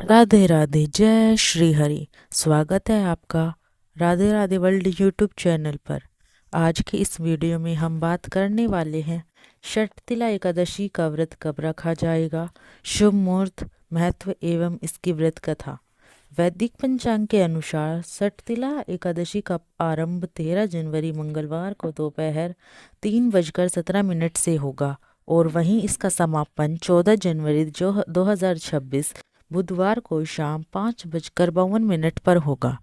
राधे राधे, जय श्री हरि। स्वागत है आपका Radhe Radhe world YouTube channel पर। आज के इस वीडियो में हम बात करने वाले हैं षटतिला एकादशी का व्रत कब रखा जाएगा, शुभ मुहूर्त, महत्व एवं इसकी व्रत कथा। वैदिक पंचांग के अनुसार षटतिला एकादशी का आरंभ 13 जनवरी मंगलवार को दोपहर 3:17 से होगा और वहीं इसका समापन 14 जनवरी 2026 बुधवार को शाम 5:52 पर होगा।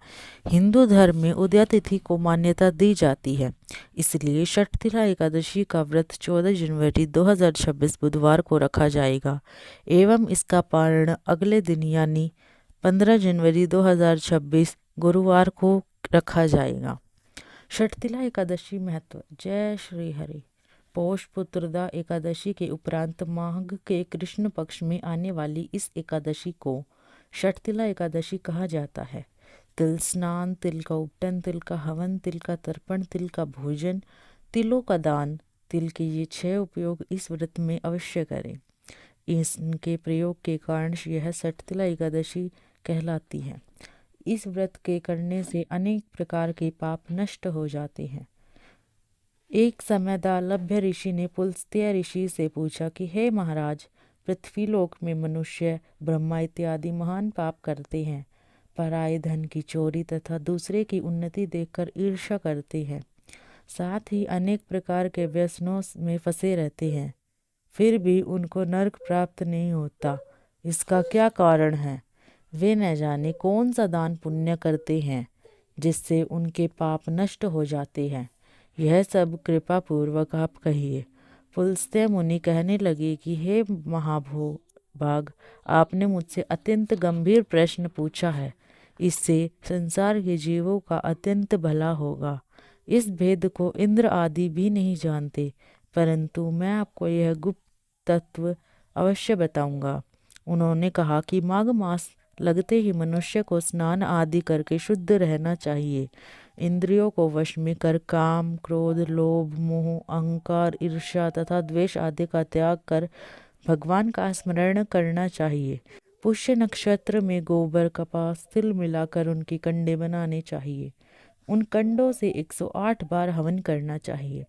हिंदू धर्म में उदया तिथि को मान्यता दी जाती है, इसलिए षटतिला एकादशी का व्रत 14 जनवरी 2026 बुधवार को रखा जाएगा एवं इसका पारण अगले दिन यानी 15 जनवरी 2026 गुरुवार को रखा जाएगा। षटतिला एकादशी महत्व। जय श्री हरि। पौष पुत्रदा एकादशी के उपरांत माघ के कृष्ण पक्ष में आने वाली इस एकादशी को षटतिला एकादशी कहा जाता है। तिल स्नान, तिल का उपटन, तिल का हवन, तिल का तर्पण, तिल का भोजन, तिलों का दान, तिल के ये 6 उपयोग इस व्रत में अवश्य करें। इनके प्रयोग के कारण यह षटतिला एकादशी कहलाती है। इस व्रत के करने से अनेक प्रकार के पाप नष्ट हो जाते हैं। एक समय दालभ्य ऋषि ने पुलस्त्य ऋषि से पूछा कि हे महाराज, पृथ्वीलोक में मनुष्य ब्रह्मा इत्यादि महान पाप करते हैं, पराये धन की चोरी तथा दूसरे की उन्नति देखकर ईर्ष्या करते हैं, साथ ही अनेक प्रकार के व्यसनों में फंसे रहते हैं, फिर भी उनको नरक प्राप्त नहीं होता। इसका क्या कारण है? वे न जाने कौन सा दान पुण्य करते हैं जिससे उनके पाप नष्ट हो जाते हैं। यह सब कृपा पूर्वक आप कहिए। पुलस्त्य मुनि कहने लगे कि हे महाभाग, आपने मुझसे अत्यंत गंभीर प्रश्न पूछा है। इससे संसार के जीवों का अत्यंत भला होगा। इस भेद को इंद्र आदि भी नहीं जानते, परंतु मैं आपको यह गुप्त तत्व अवश्य बताऊंगा। उन्होंने कहा कि माघ मास लगते ही मनुष्य को स्नान आदि करके शुद्ध रहना चाहिए। इंद्रियों को वश में कर काम, क्रोध, लोभ, मोह, अहंकार, ईर्ष्या तथा द्वेष आदि का त्याग कर भगवान का स्मरण करना चाहिए। पुष्य नक्षत्र में गोबर, कपास, तिल मिलाकर उनके कंडे बनाने चाहिए। उन कंडों से 108 बार हवन करना चाहिए।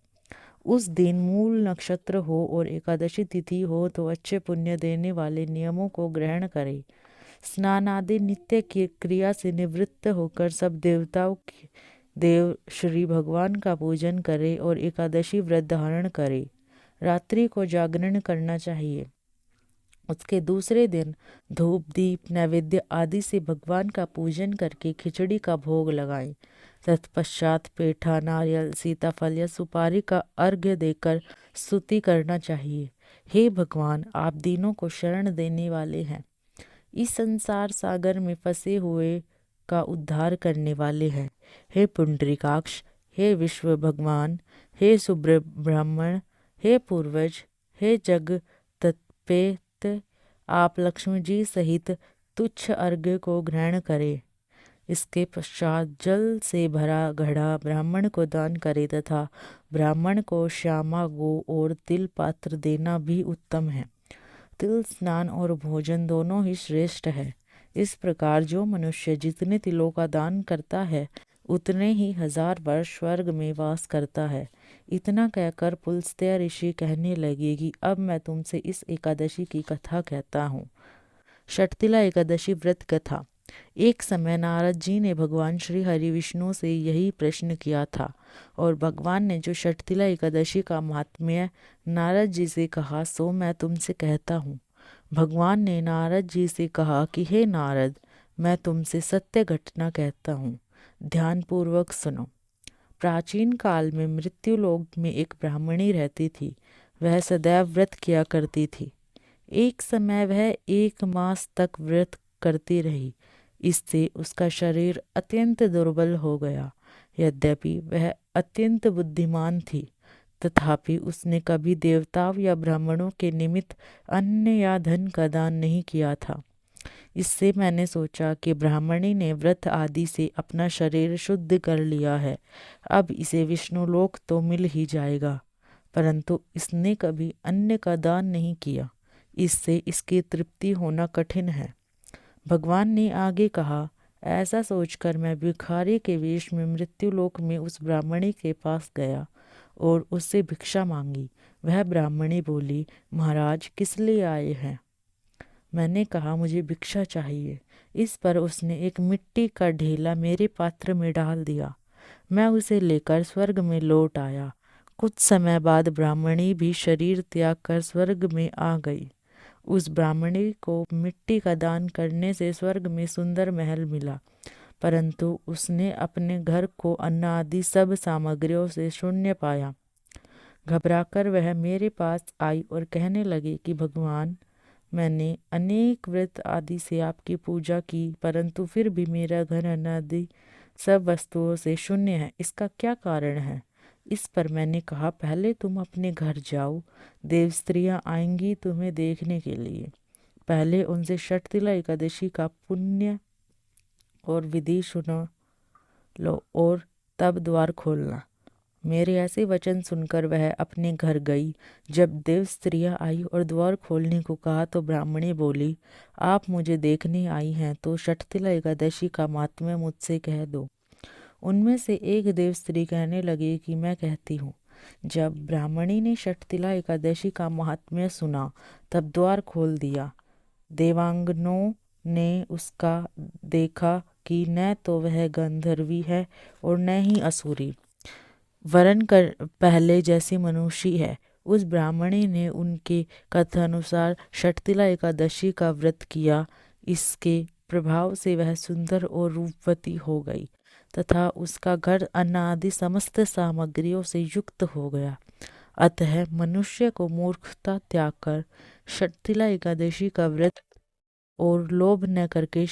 उस दिन मूल नक्षत्र हो और एकादशी तिथि हो तो अच्छे पुण्य देने वाले नियमों को ग्रहण करें। स्नान आदि नित्य की क्रिया से निवृत्त होकर सब देवताओं के देव श्री भगवान का पूजन करें और एकादशी व्रत धारण करें। रात्रि को जागरण करना चाहिए। उसके दूसरे दिन धूप, दीप, नैवेद्य आदि से भगवान का पूजन करके खिचड़ी का भोग लगाएं। तत्पश्चात पेठा, नारियल, सीताफल या सुपारी का अर्घ्य देकर स्तुति करना चाहिए। हे भगवान, आप दीनों को शरण देने वाले हैं, इस संसार सागर में फंसे हुए का उद्धार करने वाले हैं। हे पुंडरीकाक्ष, हे विश्व भगवान, हे शुभ्र ब्राह्मण, हे पूर्वज, हे जग तत्पेत, आप लक्ष्मी जी सहित तुच्छ अर्घ्य को ग्रहण करें। इसके पश्चात जल से भरा घड़ा ब्राह्मण को दान करे तथा ब्राह्मण को श्यामा गो और तिल पात्र देना भी उत्तम है। तिल स्नान और भोजन दोनों ही श्रेष्ठ है। इस प्रकार जो मनुष्य जितने तिलों का दान करता है उतने ही 1000 वर्ष स्वर्ग में वास करता है। इतना कहकर पुलस्त्य ऋषि कहने लगे कि अब मैं तुमसे इस एकादशी की कथा कहता हूँ। षटतिला एकादशी व्रत कथा। एक समय नारद जी ने भगवान श्री हरि विष्णु से यही प्रश्न किया था और भगवान ने जो षटतिला एकादशी का महात्म्य नारद जी से कहा सो मैं तुमसे कहता हूँ। भगवान ने नारद जी से कहा कि हे नारद, मैं तुमसे सत्य घटना कहता हूँ, ध्यानपूर्वक सुनो। प्राचीन काल में मृत्युलोक में एक ब्राह्मणी रहती थी। वह सदैव व्रत किया करती थी। एक समय वह 1 मास तक व्रत करती रही। इससे उसका शरीर अत्यंत दुर्बल हो गया। यद्यपि वह अत्यंत बुद्धिमान थी, तथापि उसने कभी देवताओं या ब्राह्मणों के निमित्त अन्न या धन का दान नहीं किया था। इससे मैंने सोचा कि ब्राह्मणी ने व्रत आदि से अपना शरीर शुद्ध कर लिया है, अब इसे विष्णुलोक तो मिल ही जाएगा। परंतु इसने कभी अन्न का दान नहीं किया, इससे इसकी तृप्ति होना कठिन है। भगवान ने आगे कहा, ऐसा सोचकर मैं भिखारी के वेश में मृत्युलोक में उस ब्राह्मणी के पास गया और उससे भिक्षा मांगी। वह ब्राह्मणी बोली, महाराज किस लिए आए हैं? मैंने कहा, मुझे भिक्षा चाहिए। इस पर उसने एक मिट्टी का ढेला मेरे पात्र में डाल दिया। मैं उसे लेकर स्वर्ग में लौट आया। कुछ समय बाद ब्राह्मणी भी शरीर त्याग कर स्वर्ग में आ गई। उस ब्राह्मणी को मिट्टी का दान करने से स्वर्ग में सुंदर महल मिला, परंतु उसने अपने घर को अन्न आदि सब सामग्रियों से शून्य पाया। घबराकर वह मेरे पास आई और कहने लगी कि भगवान, मैंने अनेक व्रत आदि से आपकी पूजा की, परंतु फिर भी मेरा घर अन्न आदि सब वस्तुओं से शून्य है। इसका क्या कारण है? इस पर मैंने कहा, पहले तुम अपने घर जाओ, देव स्त्रियाँ आएंगी तुम्हें देखने के लिए। पहले उनसे षटतिला एकादशी का पुण्य और विधि सुनो लो और तब द्वार खोलना। मेरे ऐसे वचन सुनकर वह अपने घर गई। जब देव स्त्रियाँ आई और द्वार खोलने को कहा तो ब्राह्मणी बोली, आप मुझे देखने आई हैं तो षटतिला एकादशी का माहात्म्य मुझसे कह दो। उनमें से एक देव स्त्री कहने लगी कि मैं कहती हूँ। जब ब्राह्मणी ने षटतिला एकादशी का महात्म्य सुना तब द्वार खोल दिया। देवांगनों ने उसका देखा कि न तो वह गंधर्वी है और न ही असुरी, वरन कर पहले जैसी मनुष्य है। उस ब्राह्मणी ने उनके कथानुसार षटतिला एकादशी का व्रत किया। इसके प्रभाव से वह सुंदर और रूपवती हो गई तथा उसका घर अन्न आदि समस्त सामग्रियों से युक्त हो गया। अतः मनुष्य को मूर्खता त्याग कर षटतिला एकादशी का व्रत और लोभ न करके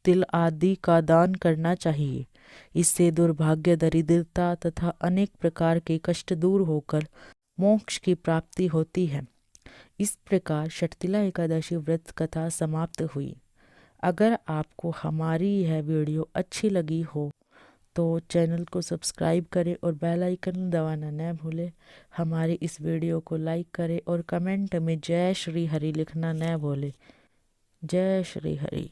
तिल आदि का दान करना चाहिए। इससे दुर्भाग्य, दरिद्रता तथा अनेक प्रकार के कष्ट दूर होकर मोक्ष की प्राप्ति होती है। इस प्रकार षटतिला एकादशी व्रत कथा समाप्त हुई। अगर आपको हमारी यह वीडियो अच्छी लगी हो तो चैनल को सब्सक्राइब करें और बेल आइकन दबाना न भूलें। हमारी इस वीडियो को लाइक करें और कमेंट में जय श्री हरि लिखना न भूलें। जय श्री हरि।